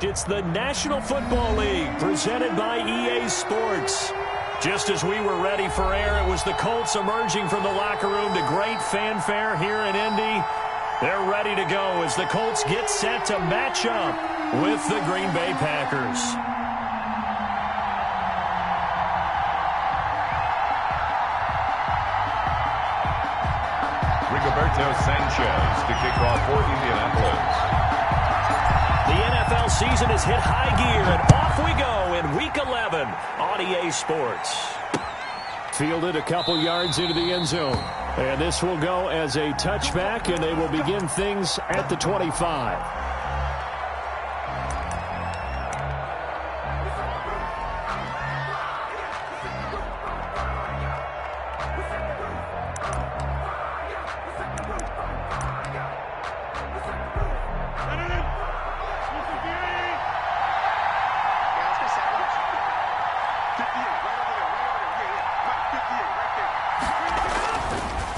correct. It's the National Football League presented by EA Sports. Just as we were ready for air, it was the Colts emerging from the locker room to great fanfare here in Indy. They're ready to go as the Colts get set to match up with the Green Bay Packers. Rigoberto Sanchez to kick off for Indianapolis. The NFL season has hit high gear, and off we go in Week 11 on EA Sports. Fielded a couple yards into the end zone. And this will go as a touchback, and they will begin things at the 25.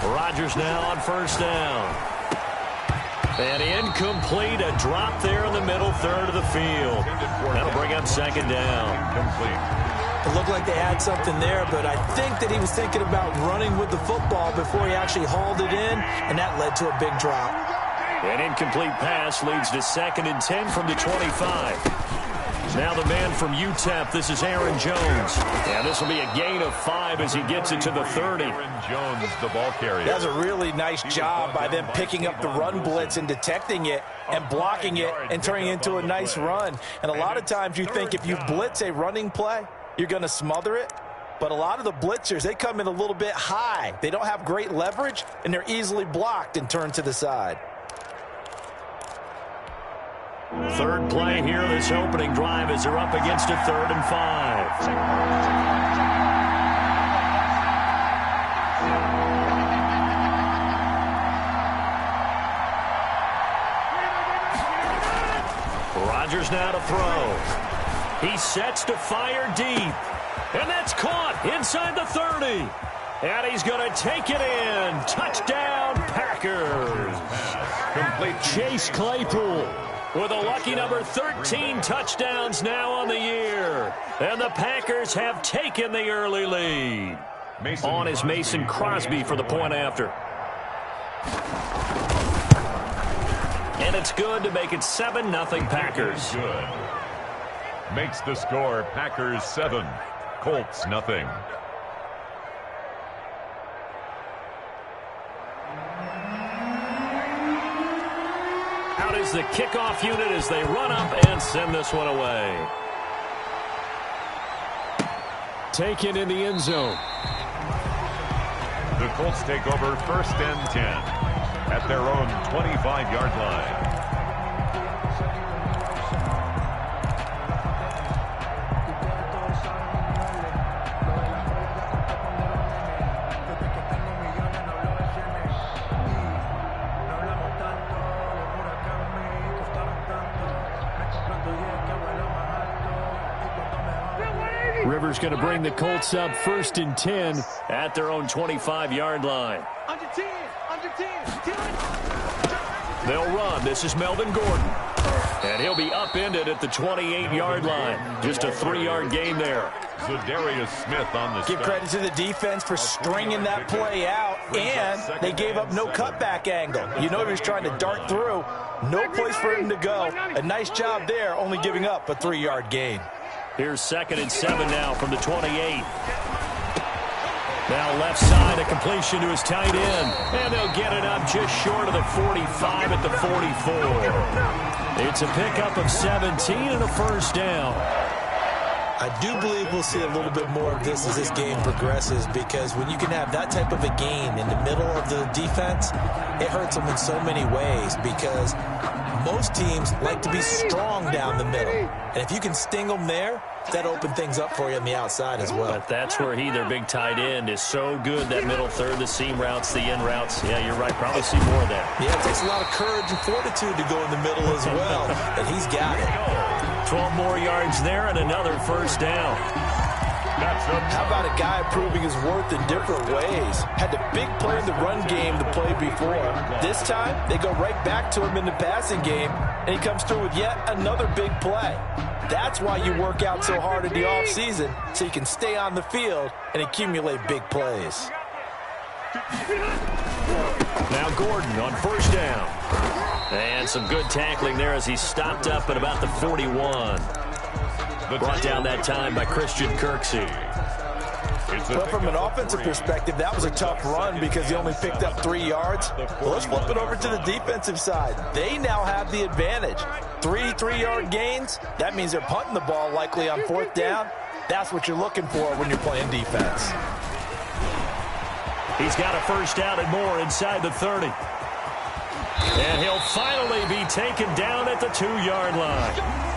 Rodgers now on first down. And incomplete, a drop there in the middle third of the field. That'll bring up second down. It looked like they had something there, but I think that he was thinking about running with the football before he actually hauled it in, and that led to a big drop. An incomplete pass leads to 2nd and 10 from the 25. Now the man from UTEP, this is Aaron Jones. And this will be a gain of 5 as he gets it to the 30. Aaron Jones, the ball carrier. That's a really nice job by them picking up the run blitz and detecting it and blocking it and turning it into a nice run. And a lot of times you think if you blitz a running play, you're going to smother it. But a lot of the blitzers, they come in a little bit high. They don't have great leverage, and they're easily blocked and turned to the side. Third play here, this opening drive as they're up against a 3rd and 5. Rodgers now to throw. He sets to fire deep. And that's caught inside the 30. And he's going to take it in. Touchdown, Packers. Complete. Chase Claypool with a lucky number 13 touchdowns now on the year. And the Packers have taken the early lead. On is Mason Crosby for the point after. And it's good to make it 7-0 Packers. Good. Makes the score Packers 7, Colts nothing. Out is the kickoff unit as they run up and send this one away. Taken in the end zone. The Colts take over 1st and 10 at their own 25-yard line. Rivers going to bring the Colts up 1st and 10 at their own 25-yard line. Under 10. They'll run. This is Melvin Gordon. And he'll be upended at the 28-yard line. Just a 3-yard gain there. Zadarius Smith on the Give credit to the defense for stringing that play out, and they gave up no cutback angle. You know he was trying to dart through. No place for him to go. A nice job there, only giving up a 3-yard gain. Here's 2nd and 7 now from the 28. Now left side, a completion to his tight end. And they'll get it up just short of the 45 at the 44. It's a pickup of 17 and a first down. I do believe we'll see a little bit more of this as this game progresses, because when you can have that type of a gain in the middle of the defense, it hurts them in so many ways, because most teams like to be strong down the middle. And if you can sting them there, that opens things up for you on the outside as well. But that's where their big tight end, is so good, that middle third, the seam routes, the in routes. Yeah, you're right. Probably see more of that. Yeah, it takes a lot of courage and fortitude to go in the middle as well. And he's got it. 12 more yards there and another first down. How about a guy proving his worth in different ways? Had the big play in the run game to play before. This time, they go right back to him in the passing game, and he comes through with yet another big play. That's why you work out so hard in the offseason, so you can stay on the field and accumulate big plays. Now Gordon on first down. And some good tackling there as he stopped up at about the 41. Brought down that time by Christian Kirksey. But from an offensive perspective, that was a tough run because he only picked up 3 yards. Well, let's flip it over to the defensive side. They now have the advantage. 3 3-yard gains, that means they're punting the ball likely on 4th down. That's what you're looking for when you're playing defense. He's got a first down and more inside the 30. And he'll finally be taken down at the 2-yard line.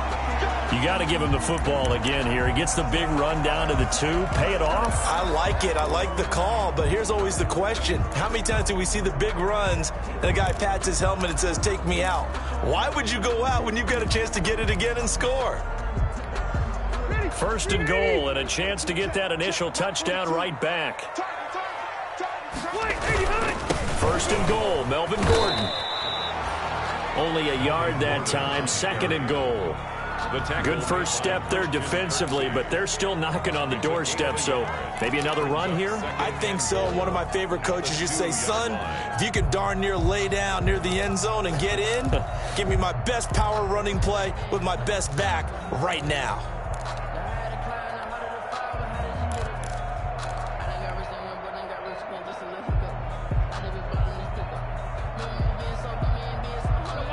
You got to give him the football again here. He gets the big run down to the 2. Pay it off. I like it. I like the call. But here's always the question. How many times do we see the big runs and the guy pats his helmet and says, take me out? Why would you go out when you've got a chance to get it again and score? First and goal and a chance to get that initial touchdown right back. First and goal, Melvin Gordon. Only a yard that time. Second and goal. Good first step there defensively, but they're still knocking on the doorstep, so maybe another run here? I think so. One of my favorite coaches used to say, son, if you can darn near lay down near the end zone and get in, give me my best power running play with my best back right now.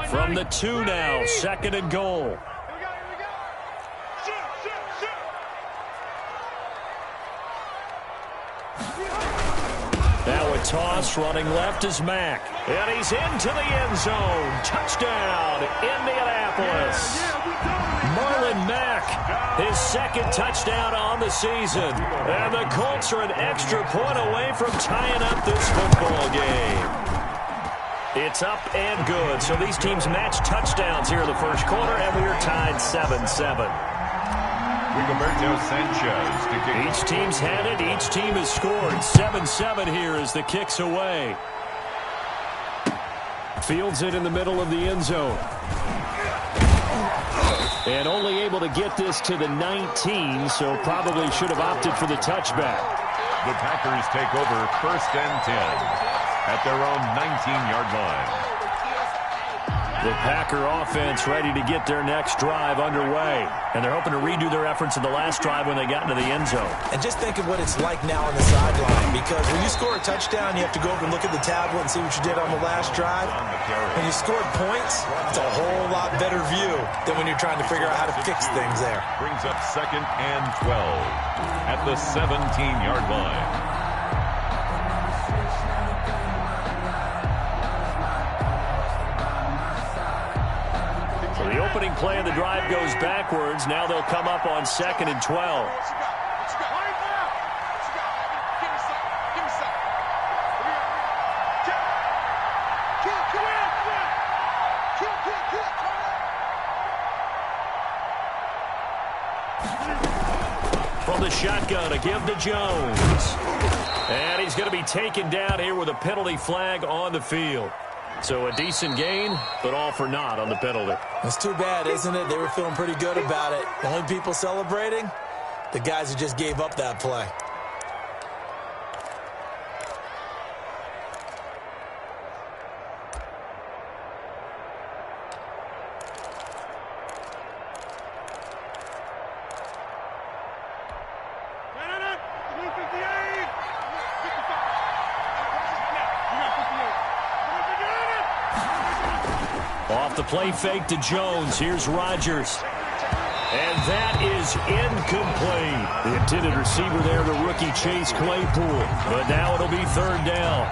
From the 2 now, second and goal. Now a toss, running left is Mack. And he's into the end zone. Touchdown, Indianapolis. Marlon Mack, his second touchdown on the season. And the Colts are an extra point away from tying up this football game. It's up and good. So these teams match touchdowns here in the first quarter, and we are tied 7-7. Sanchez to kick. Each team's had it. Each team has scored. 7-7 here as the kick's away. Fields it in the middle of the end zone. And only able to get this to the 19, so probably should have opted for the touchback. The Packers take over first and 10 at their own 19-yard line. The Packer offense ready to get their next drive underway. And they're hoping to redo their efforts in the last drive when they got into the end zone. And just think of what it's like now on the sideline, because when you score a touchdown, you have to go over and look at the tablet and see what you did on the last drive. When you scored points, it's a whole lot better view than when you're trying to figure out how to fix things there. Brings up second and 12 at the 17-yard line. The opening play of the drive goes backwards. Now they'll come up on second and 12. From the shotgun, a give to Jones. And he's going to be taken down here with a penalty flag on the field. So a decent gain, but all for naught on the penalty. It's too bad, isn't it? They were feeling pretty good about it. The only people celebrating, the guys who just gave up that play. Off the play fake to Jones. Here's Rodgers. And that is incomplete. The intended receiver there, the rookie Chase Claypool. But now it'll be third down.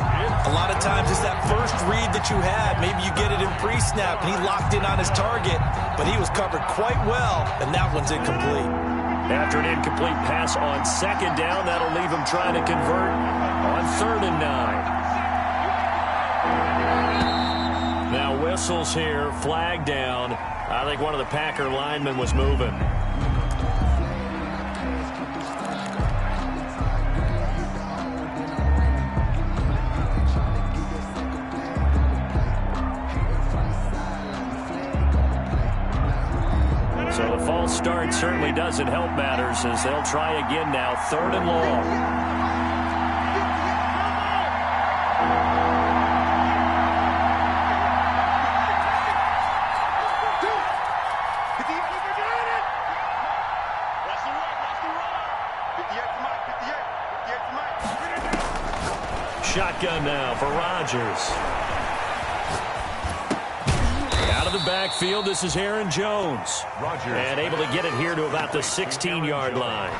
A lot of times it's that first read that you had. Maybe you get it in pre-snap, and he locked in on his target, but he was covered quite well, and that one's incomplete. After an incomplete pass on second down, that'll leave him trying to convert on 3rd and 9. Now whistles here, flag down. I think one of the Packer linemen was moving. that certainly doesn't help matters as they'll try again now, 3rd and long. Shotgun now for Rodgers. Out of the backfield, this is Aaron Jones. And able to get it here to about the 16-yard line.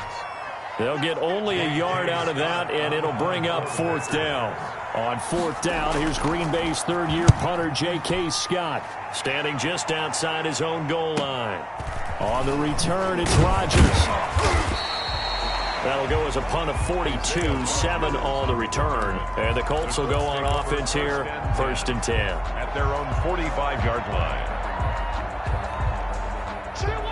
They'll get only a yard out of that, and it'll bring up 4th down. On 4th down, here's Green Bay's 3rd-year punter, J.K. Scott, standing just outside his own goal line. On the return, it's Rodgers. That'll go as a punt of 42, 7 on the return. And the Colts will go on offense here, 1st and 10. At their own 45-yard line.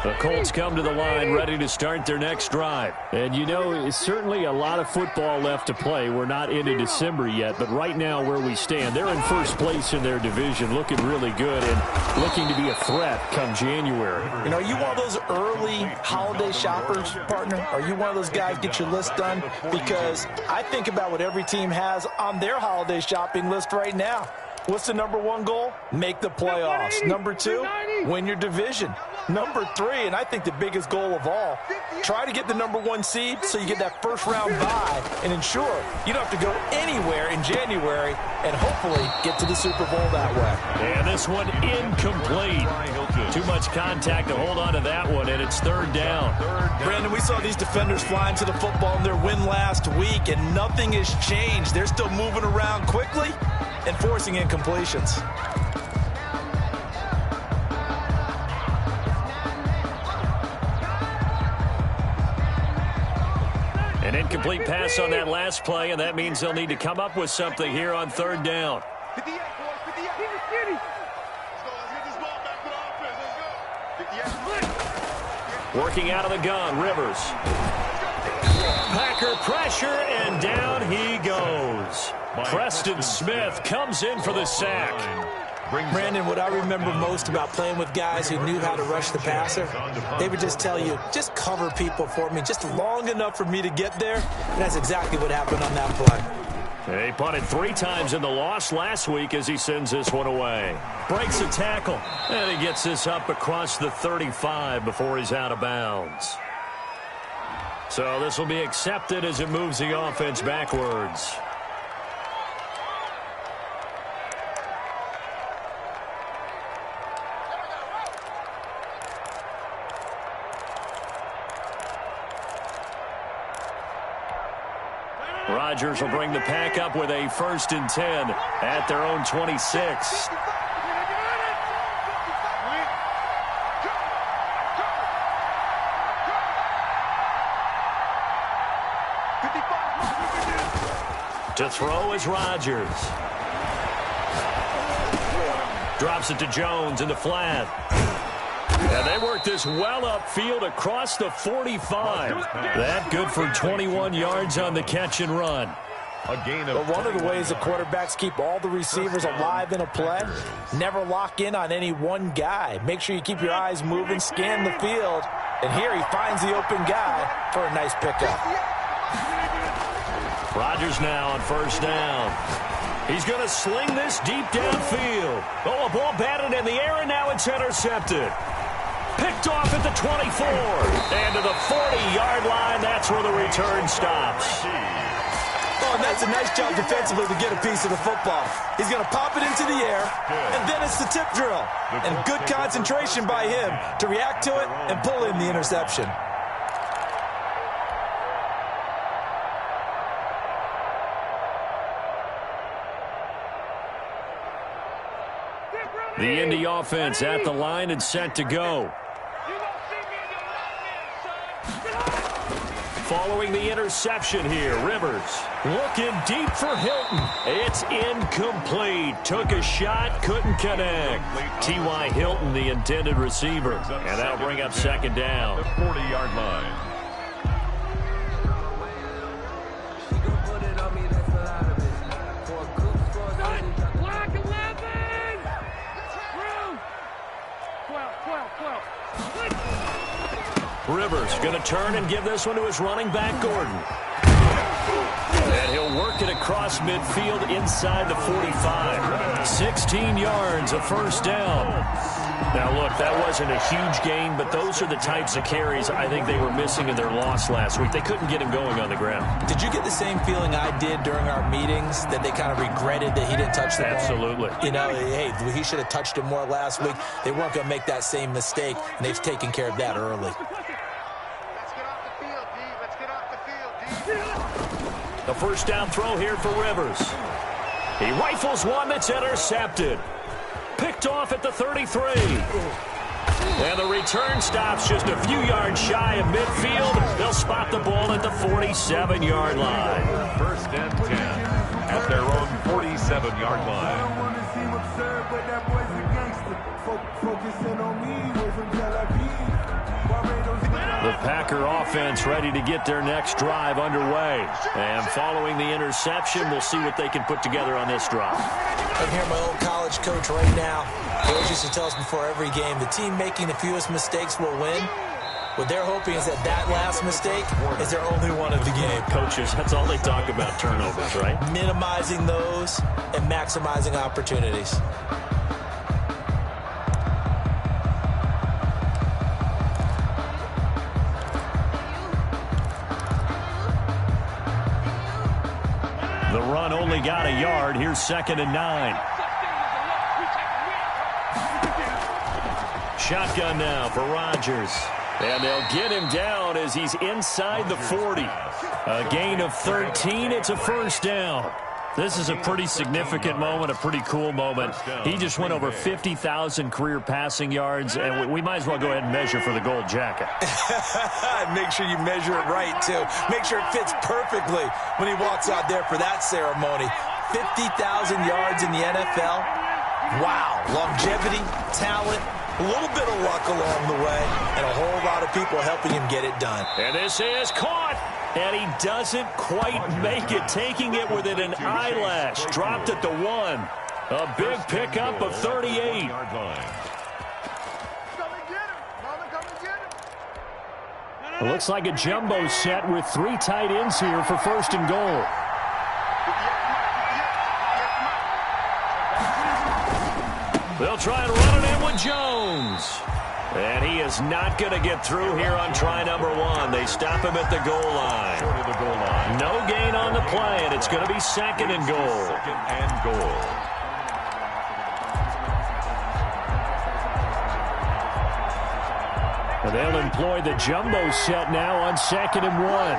The Colts come to the line ready to start their next drive. And you know, it's certainly a lot of football left to play. We're not into December yet, but right now where we stand, they're in first place in their division, looking really good and looking to be a threat come January. You know, are you one of those early holiday shoppers, partner? Are you one of those guys get your list done? Because I think about what every team has on their holiday shopping list right now. What's the #1 goal? Make the playoffs. #2, win your division. #3, and I think the biggest goal of all, try to get the #1 seed so you get that first-round bye and ensure you don't have to go anywhere in January and hopefully get to the Super Bowl that way. And this one incomplete. Too much contact to hold on to that one, and it's 3rd down. Brandon, we saw these defenders flying to the football in their win last week, and nothing has changed. They're still moving around quickly and forcing incompletions. An incomplete pass on that last play, and that means they'll need to come up with something here on 3rd down. Working out of the gun, Rivers. Packer pressure, and down he goes. Preston Smith comes in for the sack. Brandon, what I remember most about playing with guys who knew how to rush the passer, they would just tell you, just cover people for me, just long enough for me to get there. And that's exactly what happened on that play. He punted 3 times in the loss last week as he sends this one away. Breaks a tackle, and he gets this up across the 35 before he's out of bounds. So this will be accepted as it moves the offense backwards. Rodgers will bring the pack up with a 1st and 10 at their own 26. To throw is Rodgers. Drops it to Jones in the flat. And they work this well upfield across the 45. That good for 21 yards on the catch and run. But one of the ways the quarterbacks keep all the receivers alive in a play, never lock in on any one guy. Make sure you keep your eyes moving, scan the field. And here he finds the open guy for a nice pickup. Rodgers now on 1st down. He's going to sling this deep downfield. Oh, a ball batted in the air, and now it's intercepted. Picked off at the 24. And to the 40-yard line, that's where the return stops. Oh, and that's a nice job defensively to get a piece of the football. He's going to pop it into the air, and then it's the tip drill. And good concentration by him to react to it and pull in the interception. The Indy offense at the line and set to go. Following the interception here, Rivers looking deep for Hilton. It's incomplete. Took a shot, couldn't connect. T.Y. Hilton, the intended receiver. And that'll bring up 2nd down. The 40-yard line. Rivers going to turn and give this one to his running back, Gordon. And he'll work it across midfield inside the 45. 16 yards, a first down. Now, look, that wasn't a huge gain, but those are the types of carries I think they were missing in their loss last week. They couldn't get him going on the ground. Did you get the same feeling I did during our meetings, that they kind of regretted that he didn't touch the ball? Absolutely. You know, hey, he should have touched it more last week. They weren't going to make that same mistake, and they've taken care of that early. The first down throw here for Rivers. He rifles one that's intercepted. Picked off at the 33. And the return stops just a few yards shy of midfield. They'll spot the ball at the 47-yard line. First and 10 at their own 47-yard line. The Packer offense ready to get their next drive underway. And following the interception, we'll see what they can put together on this drive. I'm here, my old college coach right now. He always used to tell us before every game, the team making the fewest mistakes will win. What they're hoping is that last mistake is their only one of the game. Coaches, that's all they talk about, turnovers, right? Minimizing those and maximizing opportunities. The run only got a yard. Here's 2nd and 9. Shotgun now for Rodgers. And they'll get him down as he's inside the 40. A gain of 13. It's a first down. This is a pretty significant moment, a pretty cool moment. He just went over 50,000 career passing yards, and we might as well go ahead and measure for the gold jacket. Make sure you measure it right, too. Make sure it fits perfectly when he walks out there for that ceremony. 50,000 yards in the NFL. Wow. Longevity, talent, a little bit of luck along the way, and a whole lot of people helping him get it done. And this is caught. And he doesn't quite make it, taking it within an eyelash. Dropped at the 1. A big pickup of 38. It looks like a jumbo set with 3 tight ends here for 1st and goal. They'll try and run it in with Jones. And he is not going to get through here on try number 1. They stop him at the goal line. No gain on the play, and it's going to be 2nd and goal. 2nd and goal. And they'll employ the jumbo set now on 2nd and 1.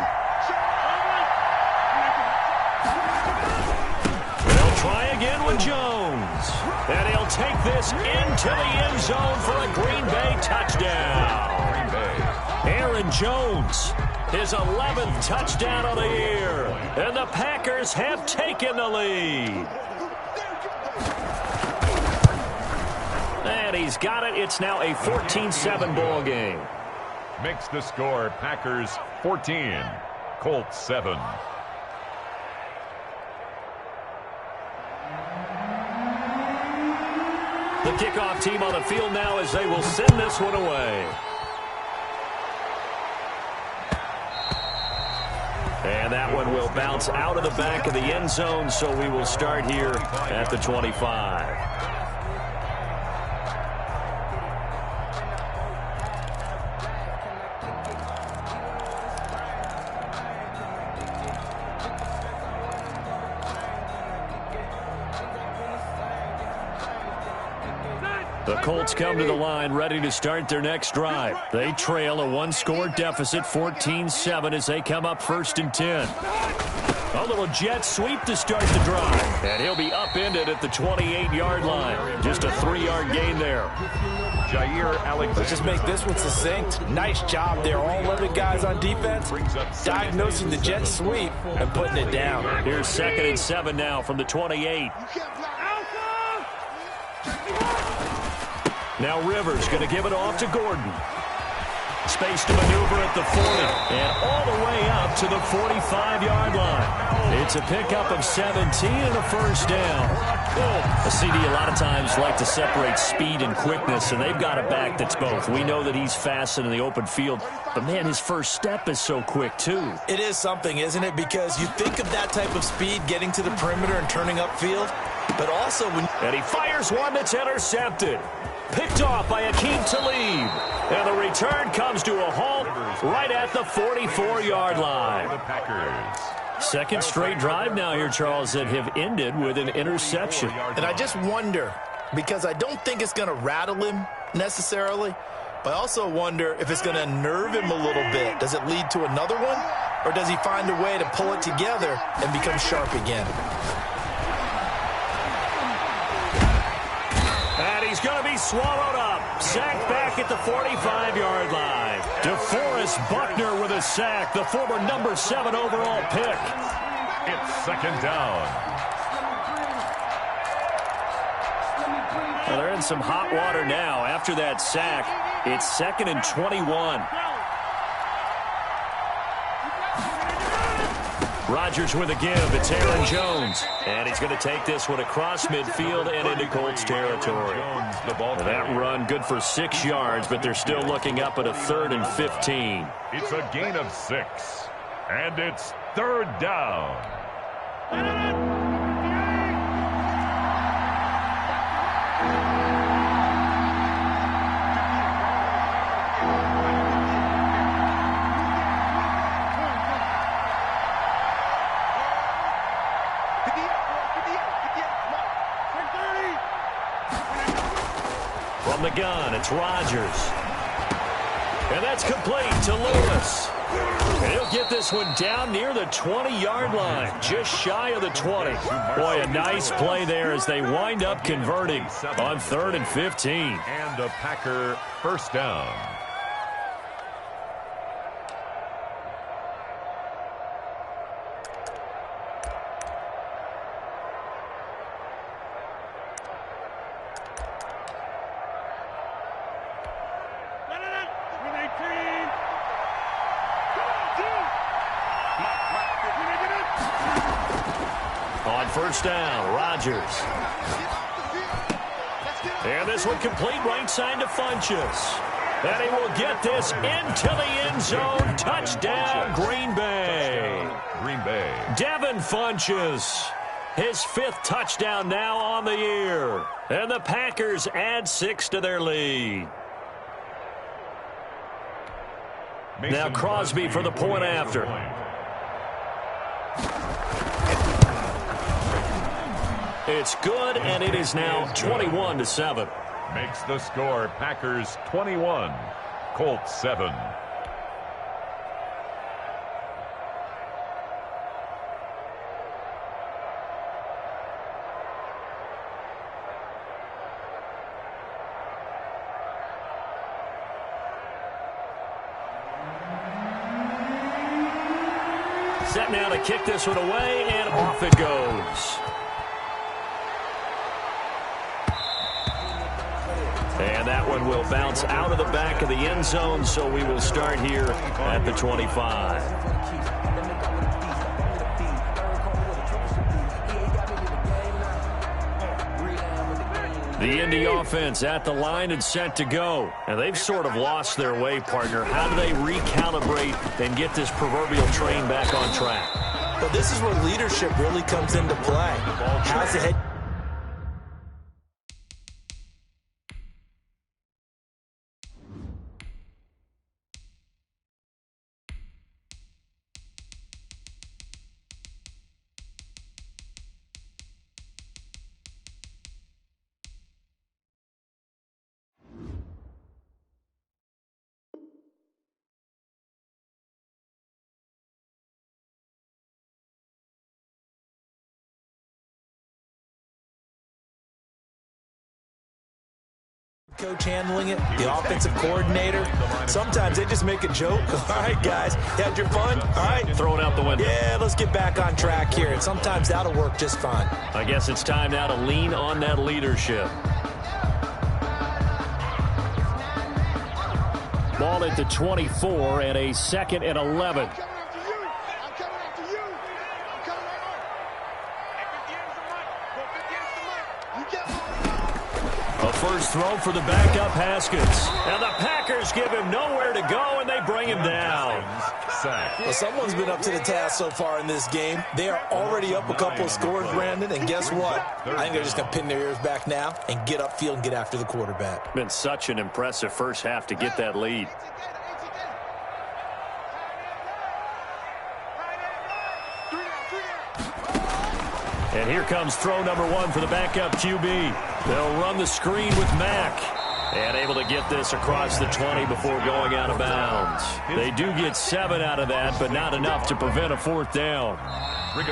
They'll try again with Jones. And he'll take this into the end zone for a Green Bay touchdown. Aaron Jones, his 11th touchdown of the year. And the Packers have taken the lead. And he's got it. It's now a 14-7 ball game. Makes the score Packers 14, Colts 7. The kickoff team on the field now as they will send this one away. And that one will bounce out of the back of the end zone, so we will start here at the 25. The Colts come to the line ready to start their next drive. They trail a 1-score deficit, 14-7, as they come up 1st and 10. A little jet sweep to start the drive. And he'll be upended at the 28-yard line. Just a 3-yard gain there. Jair Alexander. Let's just make this one succinct. Nice job there. All 11 guys on defense diagnosing the jet sweep and putting it down. Here's 2nd and 7 now from the 28. Now Rivers going to give it off to Gordon. Space to maneuver at the 40. And all the way up to the 45-yard line. It's a pickup of 17 and a first down. A CD a lot of times like to separate speed and quickness, and they've got a back that's both. We know that he's fast in the open field, but, man, his first step is so quick, too. It is something, isn't it? Because you think of that type of speed getting to the perimeter and turning upfield, but also when... And he fires one that's intercepted. Picked off by Akeem Talib. And the return comes to a halt right at the 44-yard line. The Packers. Second straight drive now here, Charles, that have ended with an interception. And I just wonder, because I don't think it's going to rattle him necessarily, but I also wonder if it's going to nerve him a little bit. Does it lead to another one? Or does he find a way to pull it together and become sharp again? And he's going to be swallowed up. Sacked back at the 45-yard line. DeForest Buckner with a sack, the former number 7 overall pick. It's second down. Well, they're in some hot water now. After that sack, it's 2nd and 21. Rodgers with a give. It's Aaron Jones. And he's going to take this one across midfield and into Colts territory. That run good for 6 yards, but they're still looking up at a 3rd and 15. It's a gain of 6. And it's 3rd down. From the gun, it's Rodgers. And that's complete to Lewis. And he'll get this one down near the 20-yard line, just shy of the 20. Boy, a nice play there as they wind up converting on 3rd and 15. And a Packer first down. First down, Rodgers. And this one complete right side to Funchess. And he will get this into the end zone. Touchdown, Green Bay. Green Bay. Devin Funchess, his 5th touchdown now on the year. And the Packers add 6 to their lead. Now Crosby for the point after. It's good, and it is now 21-7. Makes the score Packers 21, Colts 7. Set now to kick this one away, and off it goes. And that one will bounce out of the back of the end zone, so we will start here at the 25. The Indy offense at the line and set to go. And they've sort of lost their way, partner. How do they recalibrate and get this proverbial train back on track? Well, this is where leadership really comes into play. How's the head... coach handling it, the offensive coordinator. Sometimes they just make a joke. All right, guys, you had your fun? All right. Throw it out the window. Yeah, let's get back on track here. And sometimes that'll work just fine. I guess it's time now to lean on that leadership. Ball at the 24 and a 2nd and 11. A first throw for the backup Haskins. And the Packers give him nowhere to go, and they bring him down. Well, someone's been up to the task so far in this game. They are already up a couple of scores, Brandon, and guess what? I think they're just going to pin their ears back now and get upfield and get after the quarterback. Been such an impressive first half to get that lead. And here comes throw number 1 for the backup QB. They'll run the screen with Mack. And able to get this across the 20 before going out of bounds. They do get 7 out of that, but not enough to prevent a fourth down.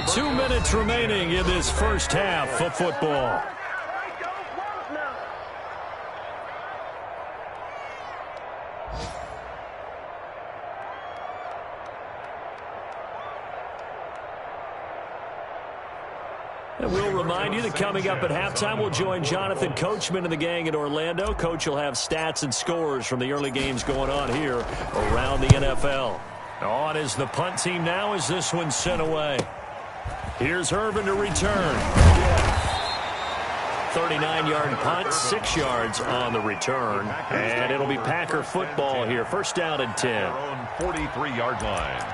2 minutes remaining in this first half of football. And we'll remind you that coming up at halftime, we'll join Jonathan Coachman and the gang in Orlando. Coach will have stats and scores from the early games going on here around the NFL. On is the punt team now as this one's sent away. Here's Irvin to return. 39-yard punt, 6 yards on the return. And it'll be Packer football here. First down and 10. Their own 43-yard line.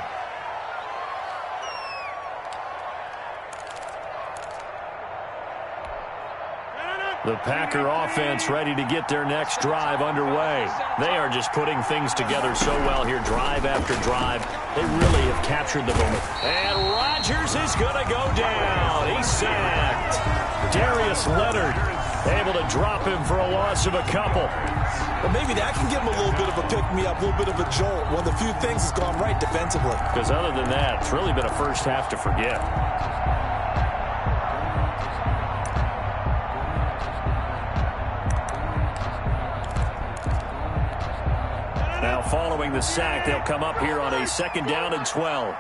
The Packer offense ready to get their next drive underway. They are just putting things together so well here, drive after drive. They really have captured the moment. And Rodgers is going to go down. He's sacked. Darius Leonard able to drop him for a loss of a couple. Well, maybe that can give him a little bit of a pick-me-up, a little bit of a jolt. One of the few things that's gone right defensively. Because other than that, it's really been a first half to forget. Now following the sack, they'll come up here on a second down and 12.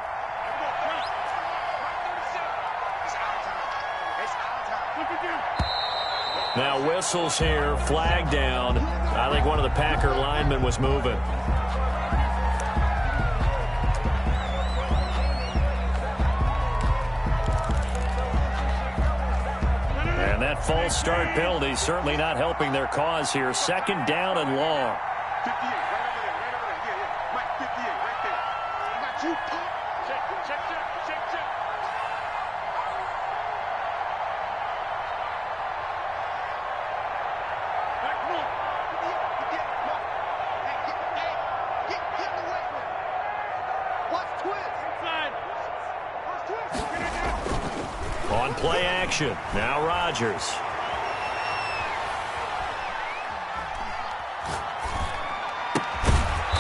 Now whistles here, flag down. I think one of the Packer linemen was moving. And that false start penalty certainly not helping their cause here. Second down and long. On play action, now Rodgers.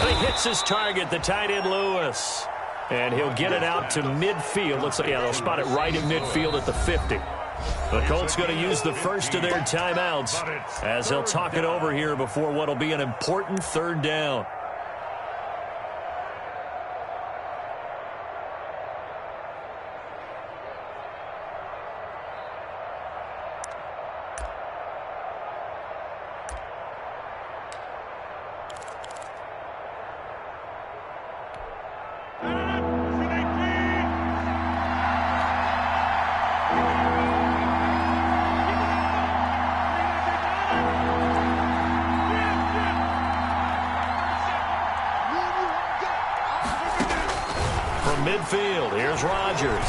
And he hits his target, the tight end Lewis. And he'll get it out to midfield. Looks like, yeah, they'll spot it right in midfield at the 50. The Colts going to use the first of their timeouts as they'll talk it over here before what will be an important third down. Midfield, here's Rodgers.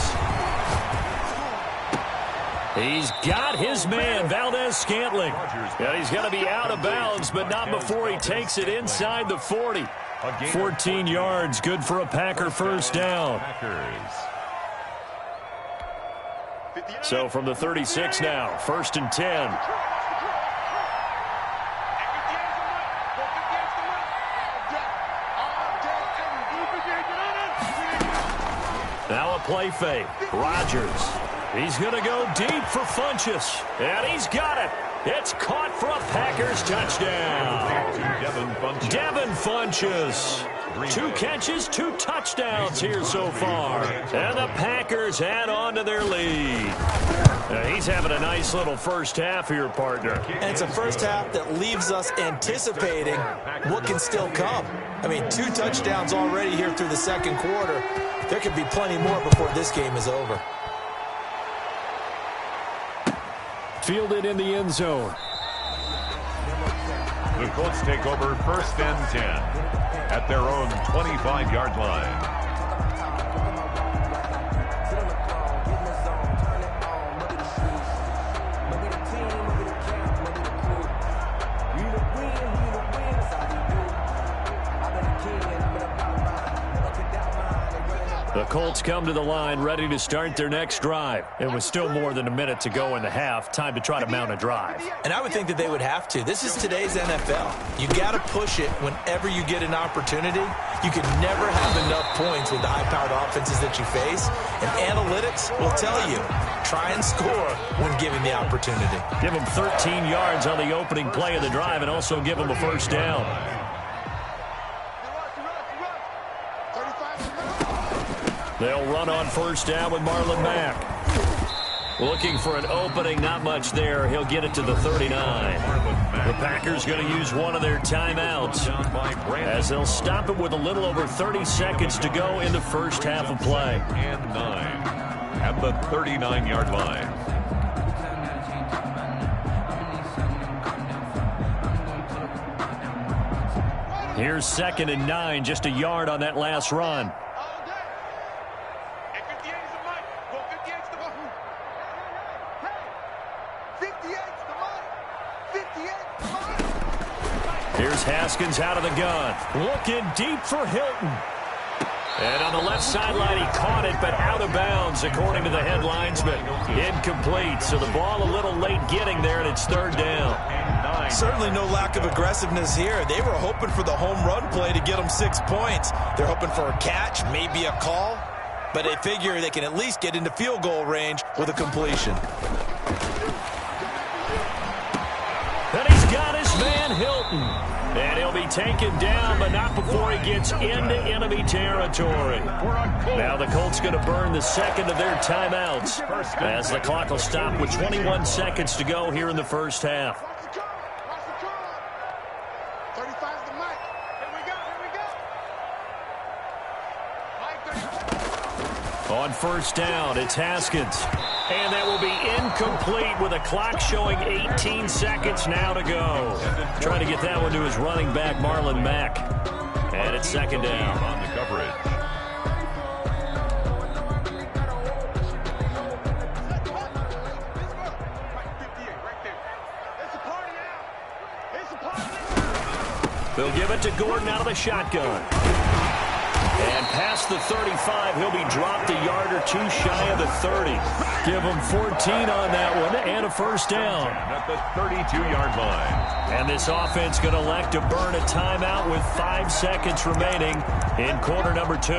He's got his man, Valdez-Scantling. And he's going to be out of bounds, but not before he takes it inside the 40. 14 yards, good for a Packer first down. So from the 36 now, first and 10. Now a play fake. Rodgers. He's going to go deep for Funchess. And he's got it. It's caught for a Packers touchdown. Devin Funchess. 2 catches, 2 touchdowns here so far. And the Packers add on to their lead. He's having a nice little first half here, partner. And it's a first half that leaves us anticipating what can still come. I mean, 2 touchdowns already here through the second quarter. There could be plenty more before this game is over. Fielded in the end zone. The Colts take over 1st and 10 at their own 25-yard line. The Colts come to the line ready to start their next drive. It was still more than a minute to go in the half. Time to try to mount a drive. And I would think that they would have to. This is today's NFL. You got to push it whenever you get an opportunity. You can never have enough points with the high-powered offenses that you face. And analytics will tell you, try and score when given the opportunity. Give them 13 yards on the opening play of the drive and also give them a first down. They'll run on first down with Marlon Mack. Looking for an opening, not much there. He'll get it to the 39. The Packers going to use one of their timeouts as they'll stop it with a little over 30 seconds to go in the first half of play. And 9 at the 39-yard line. Here's 2nd and 9, just a yard on that last run. Here's Haskins out of the gun. Looking deep for Hilton. And on the left sideline, he caught it, but out of bounds, according to the head linesman. Incomplete, so the ball a little late getting there, and it's 3rd down. Certainly no lack of aggressiveness here. They were hoping for the home run play to get them 6 points. They're hoping for a catch, maybe a call, but they figure they can at least get into field goal range with a completion. And he's got his man Hilton. And he'll be taken down, but not before he gets into enemy territory. Now the Colts going to burn the 2nd of their timeouts as the clock will stop with 21 seconds to go here in the first half. On first down, it's Haskins. And that will be incomplete with a clock showing 18 seconds now to go. Trying to get that one to his running back, Marlon Mack. And it's 2nd down. On the coverage. They'll give it to Gordon out of the shotgun. And past the 35, he'll be dropped a yard or two shy of the 30. Give him 14 on that one and a first down. At the 32-yard line. And this offense going to elect to burn a timeout with 5 seconds remaining in quarter number 2.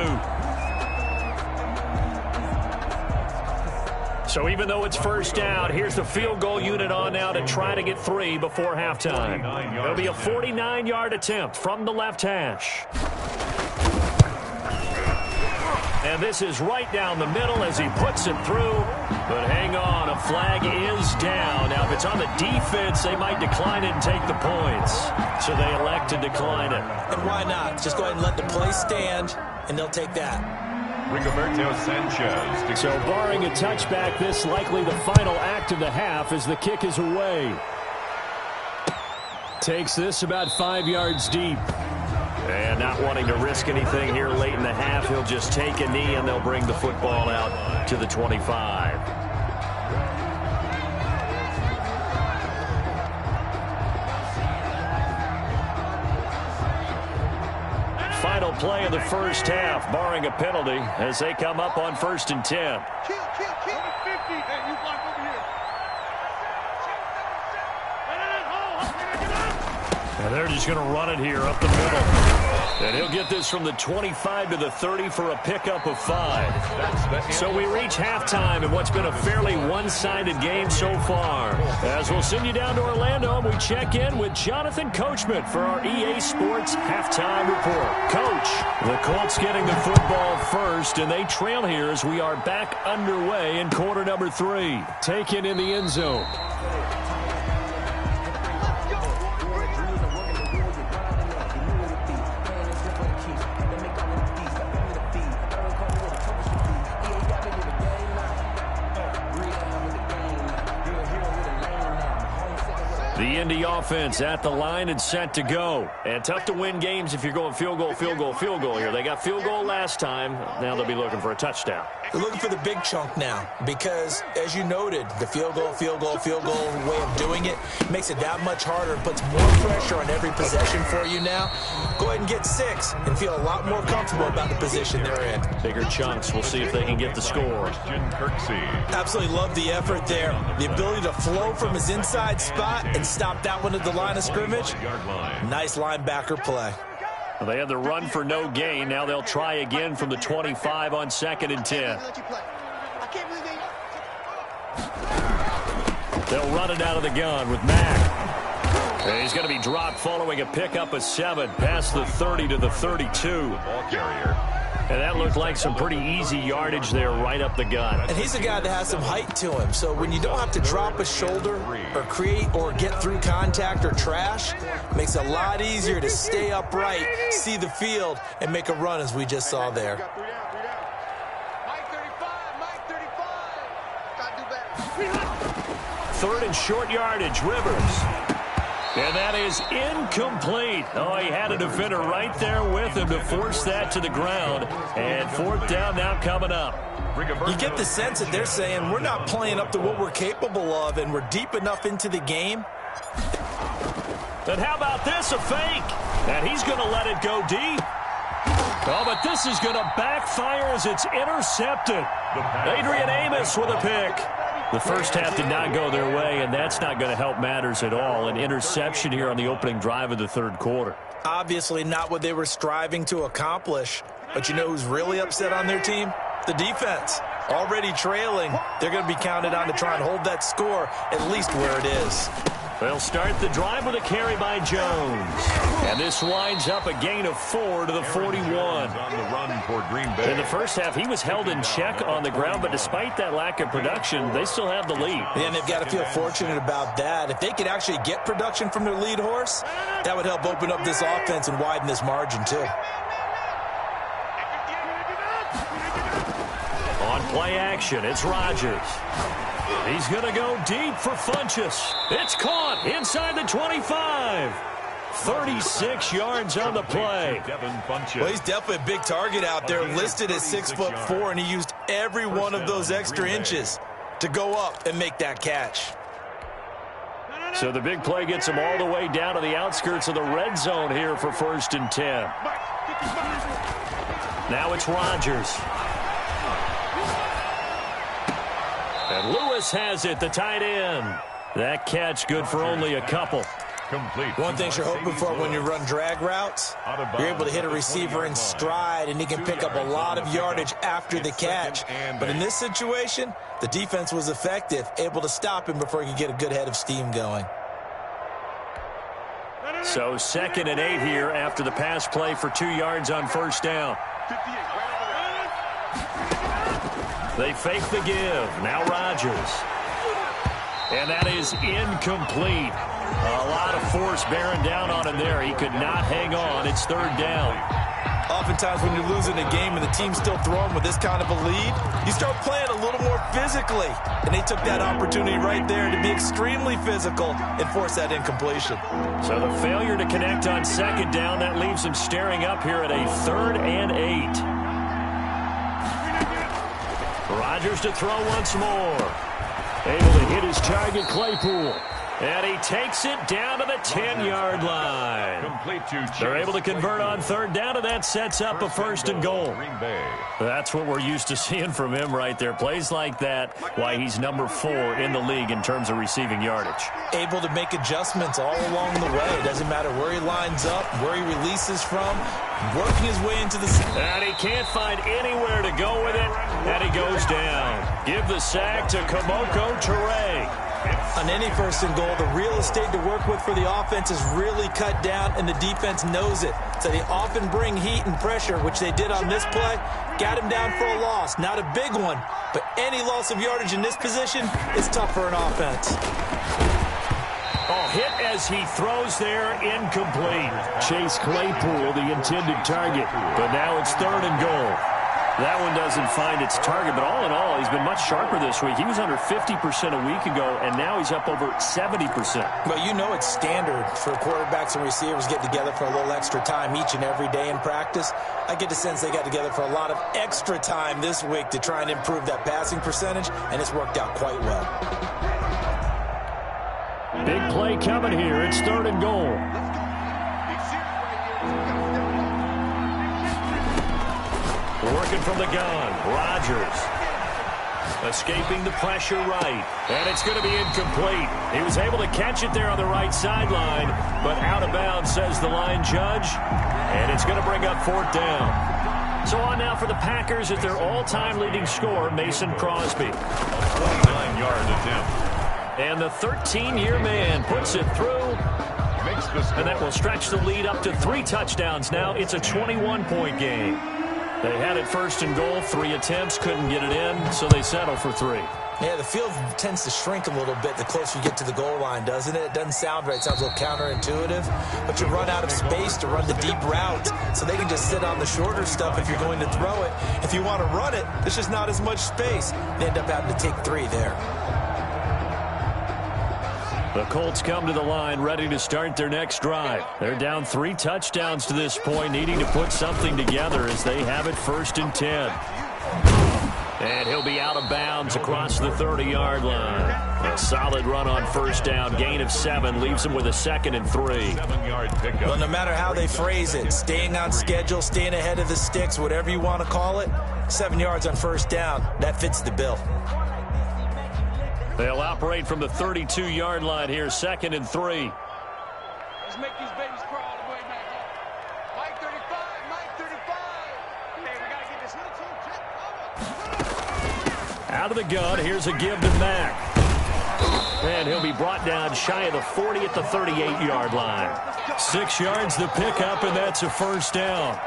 So even though it's first down, here's the field goal unit on now to try to get 3 before halftime. It'll be a 49-yard attempt from the left hash. And this is right down the middle as he puts it through. But hang on, a flag is down. Now, if it's on the defense, they might decline it and take the points. So they elect to decline it. And why not? Just go ahead and let the play stand, and they'll take that. Rigoberto Sanchez. So barring a touchback, this likely the final act of the half as the kick is away. Takes this about 5 yards deep. And not wanting to risk anything here late in the half, he'll just take a knee and they'll bring the football out to the 25. Final play of the first half, barring a penalty, as they come up on 1st and 10. And they're just going to run it here up the middle. And he'll get this from the 25 to the 30 for a pickup of 5. So we reach halftime in what's been a fairly one-sided game so far. As we'll send you down to Orlando, and we check in with Jonathan Coachman for our EA Sports Halftime Report. Coach, the Colts getting the football first, and they trail here as we are back underway in quarter number 3. Taken in the end zone. The Indy offense at the line and set to go. And tough to win games if you're going field goal, field goal, field goal here. They got field goal last time. Now they'll be looking for a touchdown. They're looking for the big chunk now because, as you noted, the field goal way of doing it makes it that much harder and puts more pressure on every possession for you now. Go ahead and get 6 and feel a lot more comfortable about the position they're in. Bigger chunks. We'll see if they can get the score. Absolutely love the effort there. The ability to flow from his inside spot and stop that one at the line of scrimmage. Nice linebacker play. Well, they had the run for no gain. Now they'll try again from the 25 on 2nd and 10. They'll run it out of the gun with Mack. And he's going to be dropped following a pickup of 7 past the 30 to the 32. Ball carrier. And that looked like some pretty easy yardage there right up the gut. And he's a guy that has some height to him. So when you don't have to drop a shoulder or create or get through contact or trash, makes it a lot easier to stay upright, see the field, and make a run as we just saw there. Third and short yardage, Rivers. And that is incomplete. Oh, he had a defender right there with him to force that to the ground. And 4th down now coming up. You get the sense that they're saying we're not playing up to what we're capable of and we're deep enough into the game. And how about this, a fake? And he's going to let it go deep. Oh, but this is going to backfire as it's intercepted. Adrian Amos with a pick. The first half did not go their way, and that's not going to help matters at all. An interception here on the opening drive of the 3rd quarter. Obviously not what they were striving to accomplish. But you know who's really upset on their team? The defense. Already trailing. They're going to be counted on to try and hold that score at least where it is. They'll start the drive with a carry by Jones. And this winds up a gain of 4 to the 41. On the run for Green Bay. In the first half, he was held in check on the ground, but despite that lack of production, they still have the lead. And they've got to feel fortunate about that. If they could actually get production from their lead horse, that would help open up this offense and widen this margin too. On play action, it's Rodgers. He's going to go deep for Funchess. It's caught inside the 25. 36 yards on the play. Well, he's definitely a big target out there, listed as 6'4", and he used every one of those extra inches to go up and make that catch. So the big play gets him all the way down to the outskirts of the red zone here for 1st and 10. Now it's Rodgers. And Lewis has it, the tight end. That catch good for only a couple. Complete. One thing you're hoping for when you run drag routes, you're able to hit a receiver in stride, and he can pick up a lot of yardage after the catch. But in this situation, the defense was effective, able to stop him before he could get a good head of steam going. So 2nd and 8 here after the pass play for 2 yards on 1st down. They fake the give. Now Rodgers. And that is incomplete. A lot of force bearing down on him there. He could not hang on. It's 3rd down. Oftentimes when you're losing a game and the team's still throwing with this kind of a lead, you start playing a little more physically. And they took that opportunity right there to be extremely physical and force that incompletion. So the failure to connect on 2nd down, that leaves him staring up here at a 3rd and 8. Rodgers to throw once more. Able to hit his target, Claypool. And he takes it down to the 10-yard line. They're able to convert on 3rd down, and that sets up a 1st and goal. That's what we're used to seeing from him right there. Plays like that, why he's number 4 in the league in terms of receiving yardage. Able to make adjustments all along the way. Doesn't matter where he lines up, where he releases from, working his way into the... And he can't find anywhere to go with it, and he goes down. Give the sack to Kamoko Toure. On any 1st and goal, the real estate to work with for the offense is really cut down, and the defense knows it. So they often bring heat and pressure, which they did on this play. Got him down for a loss. Not a big one, but any loss of yardage in this position is tough for an offense. Oh, hit as he throws there, incomplete. Chase Claypool, the intended target, but now it's 3rd and goal. That one doesn't find its target, but all in all, he's been much sharper this week. He was under 50% a week ago, and now he's up over 70%. Well, you know it's standard for quarterbacks and receivers get together for a little extra time each and every day in practice. I get the sense they got together for a lot of extra time this week to try and improve that passing percentage, and it's worked out quite well. Big play coming here. It's 3rd and goal. Working from the gun, Rodgers. Escaping the pressure right. And it's going to be incomplete. He was able to catch it there on the right sideline, but out of bounds, says the line judge. And it's going to bring up 4th down. So on now for the Packers at their all-time leading scorer, Mason Crosby. 9-yard attempt. And the 13-year man puts it through. Makes the score. And that will stretch the lead up to 3 touchdowns now. It's a 21-point game. They had it 1st and goal, 3 attempts, couldn't get it in, so they settle for 3. Yeah, the field tends to shrink a little bit the closer you get to the goal line, doesn't it? It doesn't sound right. It sounds a little counterintuitive. But you run out of space to run the deep routes, so they can just sit on the shorter stuff if you're going to throw it. If you want to run it, there's just not as much space. They end up having to take 3 there. The Colts come to the line ready to start their next drive. They're down 3 touchdowns to this point, needing to put something together as they have it 1st and 10. And he'll be out of bounds across the 30-yard line. A solid run on 1st down, gain of 7, leaves him with a 2nd and 3. 7-yard pickup. Well, no matter how they phrase it, staying on schedule, staying ahead of the sticks, whatever you want to call it, 7 yards on 1st down, that fits the bill. They'll operate from the 32-yard line here, 2nd and 3. Let's make these babies crawl all the way back. Mike 35, Mike 35. Hey, we got to get this little team. Out of the gun, here's a give to Mack. And he'll be brought down shy of the 40 at the 38-yard line. 6 yards the pickup, and that's a 1st down.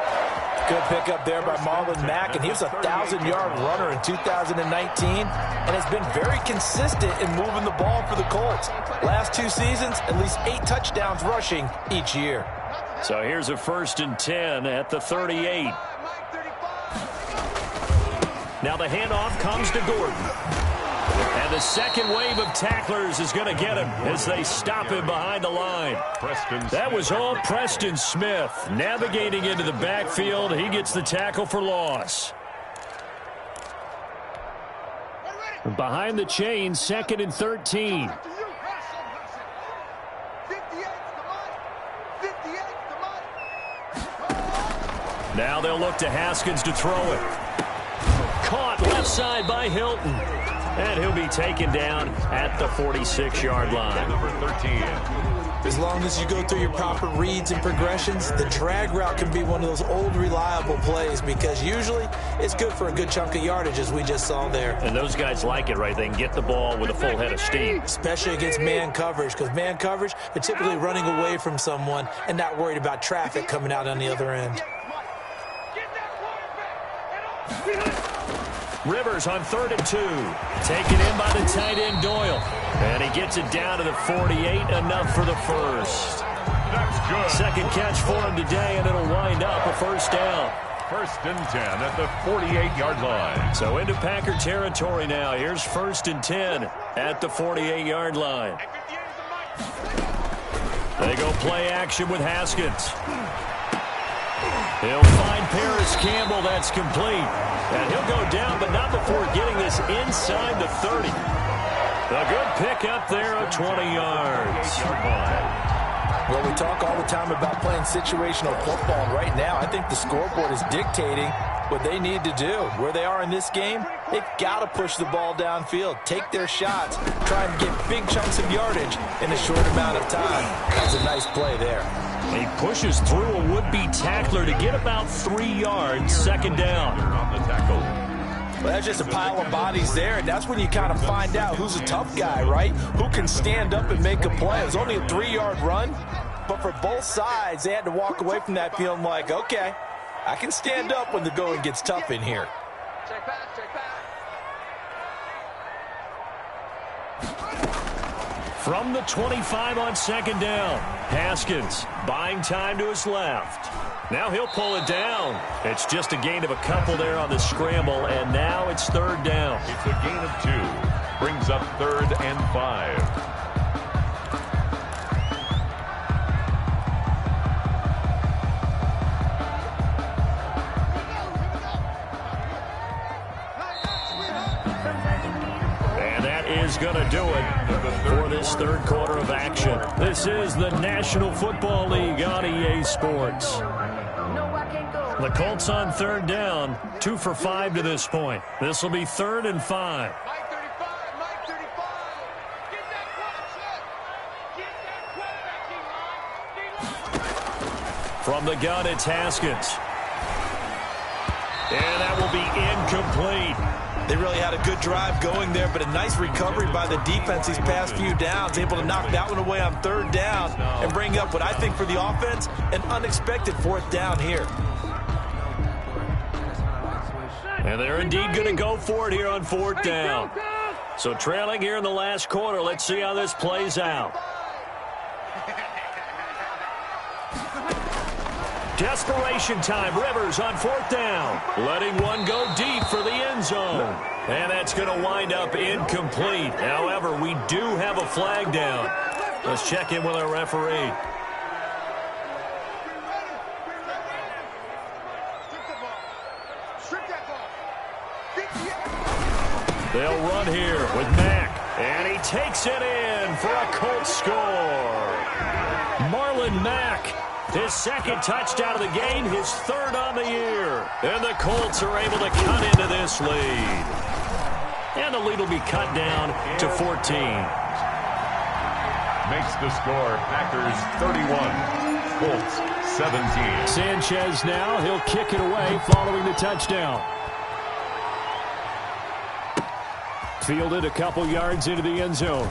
Good pickup there by Marlon Mack, and he was a 1,000-yard runner in 2019 and has been very consistent in moving the ball for the Colts. Last 2 seasons, at least 8 touchdowns rushing each year. So here's a 1st and 10 at the 38. Now the handoff comes to Gordon. And the second wave of tacklers is going to get him as they stop him behind the line. That was all Preston Smith navigating into the backfield. He gets the tackle for loss. Behind the chain, 2nd and 13. Now they'll look to Haskins to throw it. Caught left side by Hilton. And he'll be taken down at the 46-yard line. Number 13. As long as you go through your proper reads and progressions, the drag route can be one of those old reliable plays because usually it's good for a good chunk of yardage as we just saw there. And those guys like it, right? They can get the ball with a full head of steam. Especially against man coverage, because man coverage, they're typically running away from someone and not worried about traffic coming out on the other end. Rivers on 3rd and 2. Taken in by the tight end Doyle. And he gets it down to the 48, enough for the 1st. That's good. Second catch for him today, and it'll wind up a 1st down. 1st and 10 at the 48-yard line. So into Packer territory now. Here's 1st and 10 at the 48-yard line. They go play action with Haskins. He'll find Paris Campbell. That's complete. And he'll go down, but not before getting this inside the 30. A good pickup there of 20 yards. Well, we talk all the time about playing situational football, and right now I think the scoreboard is dictating what they need to do. Where they are in this game, they've got to push the ball downfield, take their shots, try and get big chunks of yardage in a short amount of time. That's a nice play there. He pushes through a would-be tackler to get about 3 yards, 2nd down. On the tackle. Well, that's just a pile of bodies there, and that's when you kind of find out who's a tough guy, right? Who can stand up and make a play. It was only a 3-yard run, but for both sides, they had to walk away from that feeling like, okay, I can stand up when the going gets tough in here. Check back, check back. From the 25 on second down, Haskins buying time to his left. Now he'll pull it down. It's just a gain of a couple there on the scramble, and now it's third down. It's a gain of 2. Brings up 3rd and 5. Is going to do it for this third quarter of action. This is the National Football League on EA Sports. The Colts on third down, 2 for 5 to this point. This will be 3rd and 5. Mike 35, Mike 35. Get that quarterback. From the gun, it's Haskins. And that will be incomplete. They really had a good drive going there, but a nice recovery by the defense these past few downs, able to knock that one away on third down and bring up what I think for the offense, an unexpected 4th down here. And they're indeed going to go for it here on 4th down. So trailing here in the last quarter, let's see how this plays out. Desperation time. Rivers on 4th down. Letting one go deep for the end zone. And that's going to wind up incomplete. However, we do have a flag down. Let's check in with our referee. They'll run here with Mack. And he takes it in for a Colts score. Marlon Mack. His second touchdown of the game, his 3rd on the year. And the Colts are able to cut into this lead. And the lead will be cut down to 14. Makes the score Packers 31, Colts 17. Sanchez now, he'll kick it away following the touchdown. Fielded a couple yards into the end zone.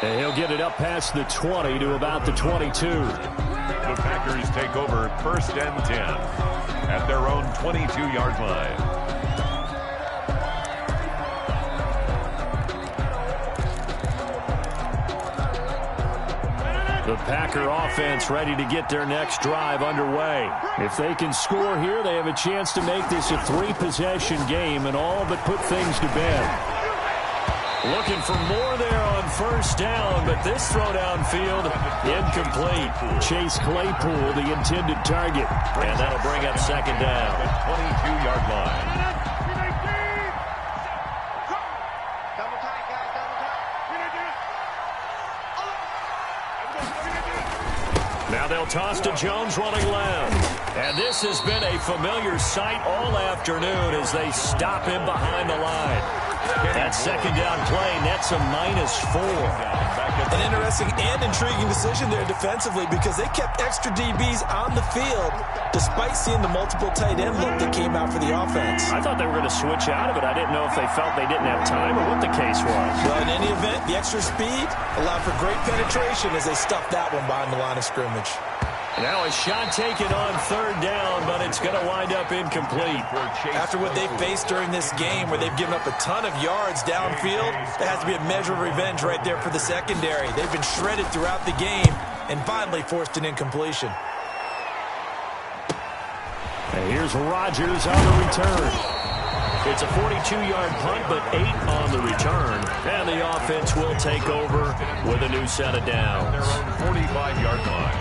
And he'll get it up past the 20 to about the 22. The Packers take over 1st and 10 at their own 22-yard line. The Packer offense ready to get their next drive underway. If they can score here, they have a chance to make this a 3-possession game and all but put things to bed. Looking for more there on 1st down, but this throw downfield incomplete. Chase Claypool, the intended target. And that'll bring up 2nd down. 22-yard line. Now they'll toss to Jones running left. And this has been a familiar sight all afternoon as they stop him behind the line. That 2nd down play nets a -4. An interesting and intriguing decision there defensively because they kept extra DBs on the field despite seeing the multiple tight end look that came out for the offense. I thought they were going to switch out of it. I didn't know if they felt they didn't have time or what the case was. Well, in any event, the extra speed allowed for great penetration as they stuffed that one behind the line of scrimmage. Now a shot taken on 3rd down, but it's going to wind up incomplete. After what they faced during this game where they've given up a ton of yards downfield, there has to be a measure of revenge right there for the secondary. They've been shredded throughout the game and finally forced an incompletion. And here's Rodgers on the return. It's a 42-yard punt, but 8 on the return. And the offense will take over with a new set of downs. Their own 45-yard line.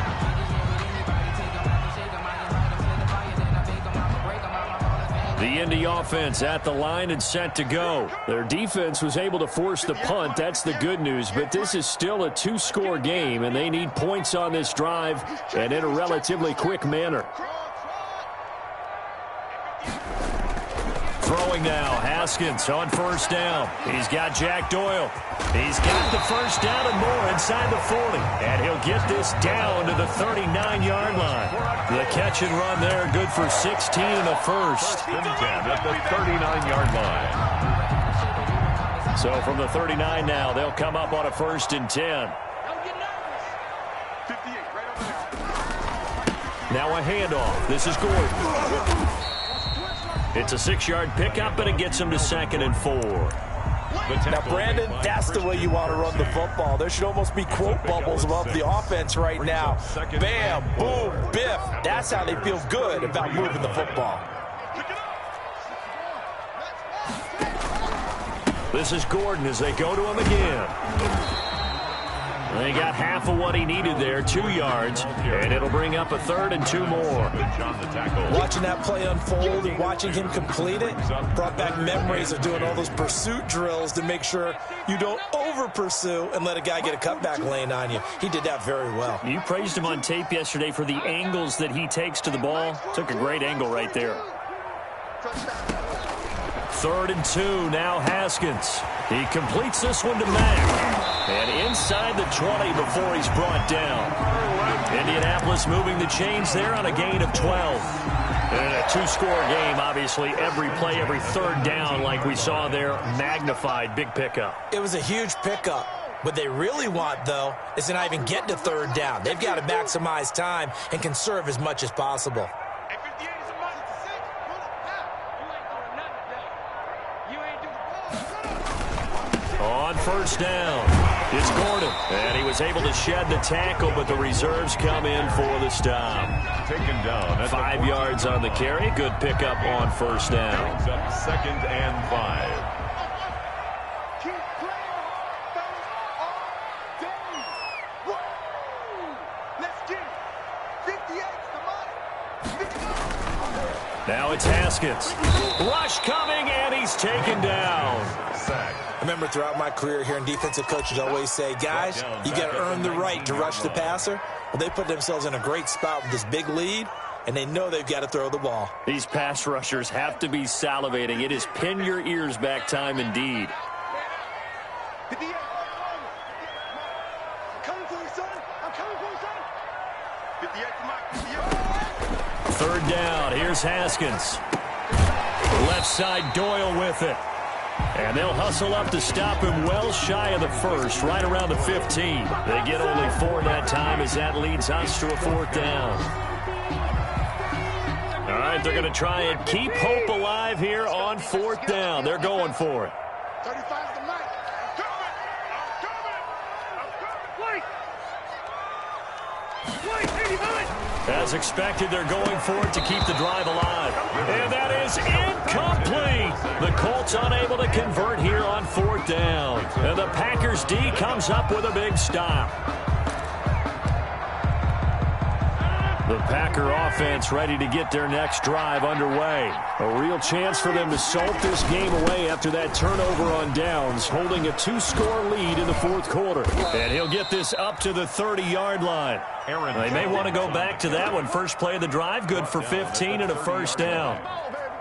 The Indy offense at the line and set to go. Their defense was able to force the punt. That's the good news. But this is still a 2-score game, and they need points on this drive and in a relatively quick manner. Throwing now, Haskins on 1st down. He's got Jack Doyle. He's got the 1st down and more inside the 40. And he'll get this down to the 39-yard line. The catch and run there, good for 16 and a first. 10 at the 39-yard line. So from the 39 now, they'll come up on a 1st and 10. Now a handoff. This is Gordon. It's a 6-yard pickup, and it gets him to 2nd and 4. Now, Brandon, that's the way you want to run the football. There should almost be quote bubbles above the offense right now. Bam, boom, biff. That's how they feel good about moving the football. This is Gordon as they go to him again. They got half of what he needed there, 2 yards, and it'll bring up a 3rd and 2 more. Watching that play unfold and watching him complete it brought back memories of doing all those pursuit drills to make sure you don't over-pursue and let a guy get a cutback lane on you. He did that very well. You praised him on tape yesterday for the angles that he takes to the ball. Took a great angle right there. 3rd and 2, now Haskins. He completes this one to Mack. And inside the 20 before he's brought down. Indianapolis moving the chains there on a gain of 12. And a 2-score game, obviously, every play, every 3rd down like we saw there, magnified, big pickup. It was a huge pickup. What they really want, though, is to not even get to 3rd down. They've got to maximize time and conserve as much as possible. On 1st down, it's Gordon. And he was able to shed the tackle, but the reserves come in for the stop. Taken down. 5 yards on the carry. Good pickup on 1st down. Brings up 2nd and 5. Now it's Haskins. Rush coming, and he's taken down. Sack. I remember throughout my career hearing defensive coaches always say, guys, you got to earn the right to rush the passer. Well, they put themselves in a great spot with this big lead, and they know they've got to throw the ball. These pass rushers have to be salivating. It is pin your ears back time indeed. Third down, here's Haskins. Left side, Doyle with it. And they'll hustle up to stop him well shy of the 1st, right around the 15. They get only 4 that time as that leads us to a 4th down. All right, they're going to try and keep hope alive here on 4th down. They're going for it. 35's the mic. As expected, they're going for it to keep the drive alive. And that is incomplete. The Colts unable to convert here on 4th down. And the Packers D comes up with a big stop. The Packer offense ready to get their next drive underway. A real chance for them to salt this game away after that turnover on downs, holding a 2-score lead in the 4th quarter. And he'll get this up to the 30-yard line. They may want to go back to that one. First play of the drive, good for 15 and a 1st down.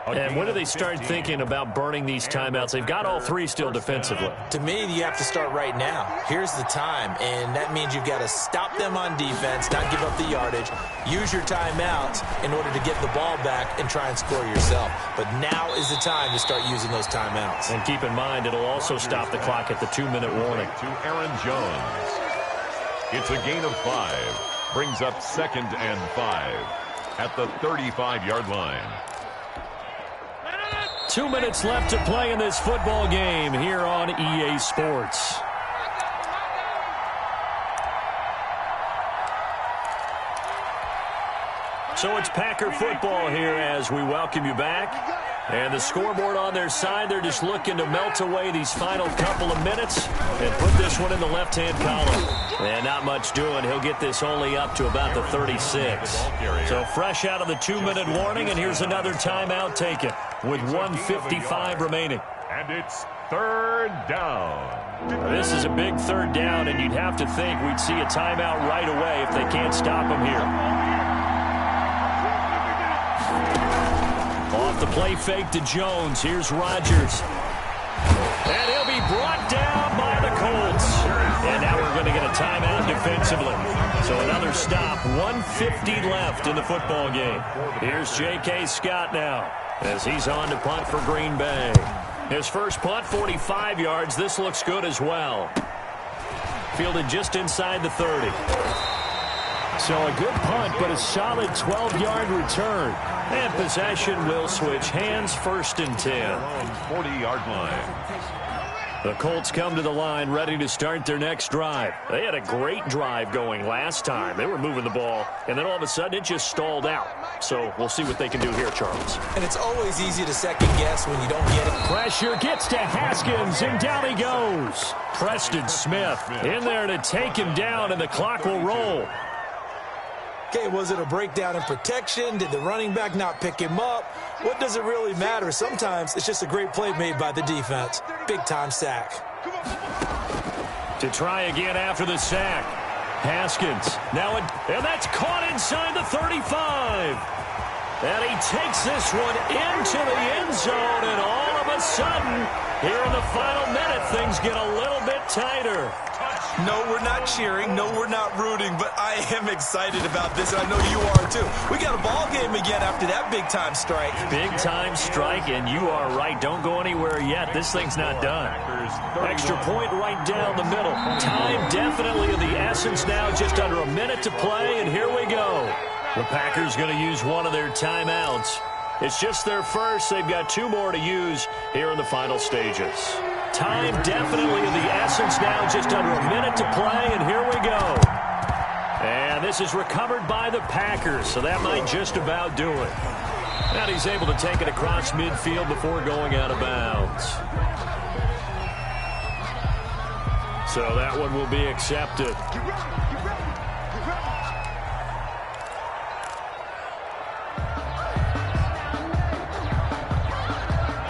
And when do they start thinking about burning these timeouts? They've got all 3 still defensively. To me, you have to start right now. Here's the time, and that means you've got to stop them on defense, not give up the yardage, use your timeouts in order to get the ball back and try and score yourself. But now is the time to start using those timeouts. And keep in mind, it'll also stop the clock at the 2-minute warning. To Aaron Jones. It's a gain of 5. Brings up 2nd and 5 at the 35-yard line. 2 minutes left to play in this football game here on EA Sports. So it's Packer football here as we welcome you back. And the scoreboard on their side, they're just looking to melt away these final couple of minutes and put this one in the left-hand column. And not much doing. He'll get this only up to about the 36. So fresh out of the 2-minute warning, and here's another timeout taken with 1:55 remaining. And it's 3rd down. This is a big 3rd down, and you'd have to think we'd see a timeout right away if they can't stop him here. Off the play fake to Jones. Here's Rodgers. And he'll be brought down by the Colts. And now we're going to get a timeout defensively. So another stop. 1:50 left in the football game. Here's J.K. Scott now as he's on to punt for Green Bay. His first punt, 45 yards. This looks good as well. Fielded just inside the 30. So a good punt, but a solid 12-yard return. And possession will switch hands, 1st and 10. 40-yard line. The Colts come to the line ready to start their next drive. They had a great drive going last time. They were moving the ball, and then all of a sudden it just stalled out. So we'll see what they can do here, Charles. And it's always easy to second guess when you don't get it. Pressure gets to Haskins, and down he goes. Preston Smith in there to take him down, and the clock will roll. Okay, was it a breakdown in protection? Did the running back not pick him up? What does it really matter? Sometimes it's just a great play made by the defense. Big-time sack. To try again after the sack. Haskins. Now, and that's caught inside the 35. And he takes this one into the end zone, and all of a sudden, here in the final minute, things get a little bit tighter. No, we're not cheering. No, we're not rooting, but I am excited about this, and I know you are too. We got a ball game again after that big-time strike. Big-time strike, and you are right. Don't go anywhere yet. This thing's not done. Extra point right down the middle. Time definitely of the essence now. Just under a minute to play, and here we go. The Packers going to use one of their timeouts. It's just their first. They've got 2 more to use here in the final stages. Time definitely of the essence now, just under a minute to play, and here we go. And this is recovered by the Packers, so that might just about do it. And he's able to take it across midfield before going out of bounds. So that one will be accepted.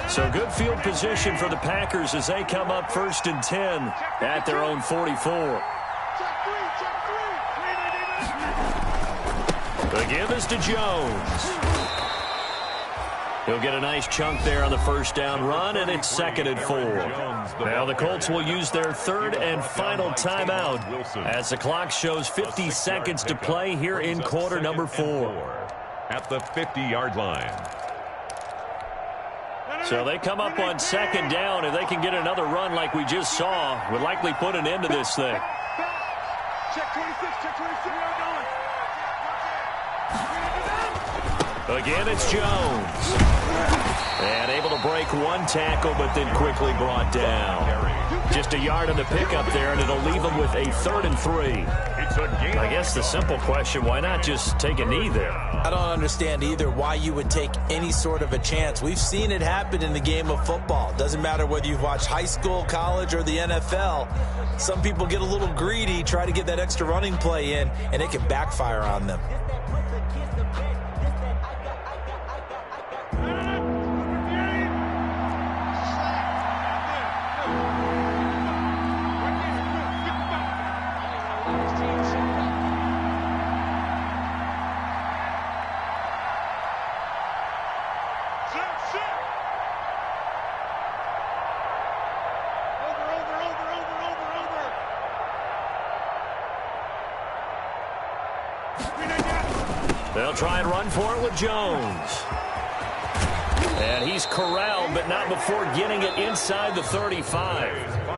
So good field position for the Packers as they come up 1st and 10 at their own 44. The give is to Jones. He'll get a nice chunk there on the first down run, and it's 2nd and 4. Now the Colts will use their 3rd and final timeout as the clock shows 50 seconds to play here in quarter number 4. At the 50-yard line. So they come up on 2nd down, and they can get another run like we just saw. Would likely put an end to this thing. Check 26, check 26. Again, it's Jones. And able to break one tackle, but then quickly brought down. Just a yard on the pickup there, and it'll leave them with a 3rd and 3. I guess the simple question, why not just take a knee there? I don't understand either why you would take any sort of a chance. We've seen it happen in the game of football. Doesn't matter whether you've watched high school, college, or the NFL. Some people get a little greedy, try to get that extra running play in, and it can backfire on them. They'll try and run for it with Jones. And he's corralled, but not before getting it inside the 35.